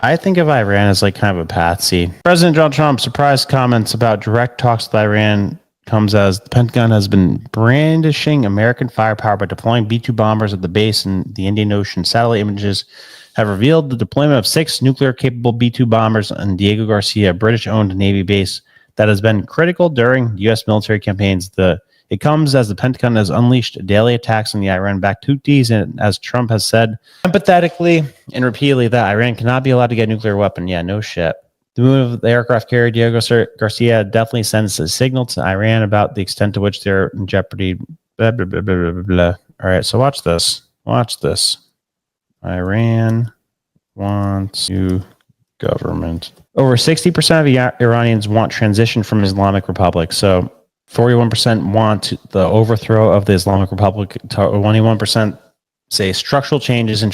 I think of Iran as like kind of a patsy. President Donald Trump's surprise comments about direct talks with Iran comes as the Pentagon has been brandishing American firepower by deploying B-2 bombers at the base in the Indian Ocean. Satellite images have revealed the deployment of 6 nuclear-capable B-2 bombers on Diego Garcia, a British-owned Navy base that has been critical during U.S. military campaigns. It comes as the Pentagon has unleashed daily attacks on the Iran-backed Houthis, and as Trump has said empathetically and repeatedly that Iran cannot be allowed to get a nuclear weapon. Yeah, no shit. The move of the aircraft carrier Diego Garcia definitely sends a signal to Iran about the extent to which they're in jeopardy. Blah, blah, blah, blah, blah, blah. All right, so watch this. Watch this. Iran wants new government. Over 60% of Iranians want transition from Islamic Republic. So 41% want the overthrow of the Islamic Republic. 21% say structural changes and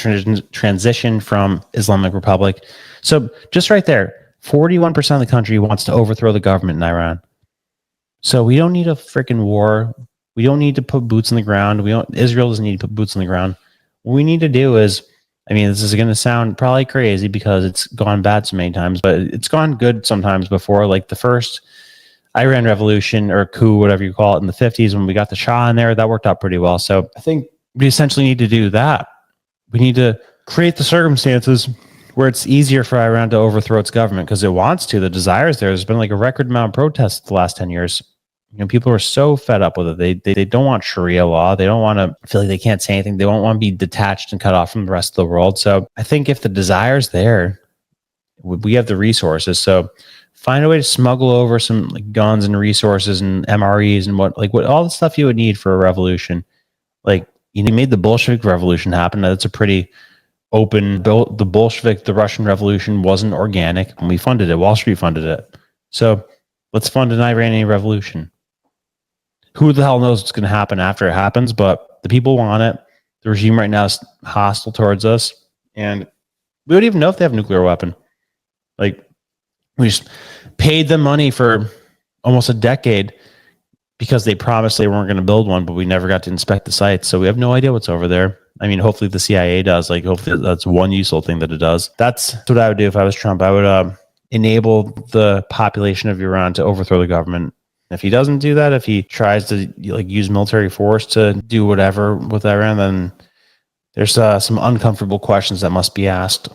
transition from Islamic Republic. So just right there, 41% of the country wants to overthrow the government in Iran. So we don't need a freaking war. We don't need to put boots on the ground. Israel doesn't need to put boots on the ground. What we need to do is, I mean, this is going to sound probably crazy because it's gone bad so many times, but it's gone good sometimes before. Like the first Iran revolution or coup, whatever you call it, in the 50s when we got the Shah in there, that worked out pretty well. So I think we essentially need to do that. We need to create the circumstances where it's easier for Iran to overthrow its government because it wants to. The desire is there. There's been like a record amount of protests the last 10 years. You know, people are so fed up with it. They don't want Sharia law. They don't want to feel like they can't say anything. They don't want to be detached and cut off from the rest of the world. So I think if the desire's there, we have the resources. So find a way to smuggle over some like guns and resources and MREs and what all the stuff you would need for a revolution. Like, you made the Bolshevik Revolution happen. That's a pretty open. The Russian Revolution wasn't organic, and we funded it. Wall Street funded it. So let's fund an Iranian revolution. Who the hell knows what's going to happen after it happens? But the people want it. The regime right now is hostile towards us, and we don't even know if they have a nuclear weapon. Like, we just paid them money for almost a decade because they promised they weren't going to build one, but we never got to inspect the site. So we have no idea what's over there. I mean, hopefully the CIA does. Like, hopefully that's one useful thing that it does. That's what I would do if I was Trump. I would enable the population of Iran to overthrow the government. If he doesn't do that, if he tries to like use military force to do whatever with Iran, then there's some uncomfortable questions that must be asked.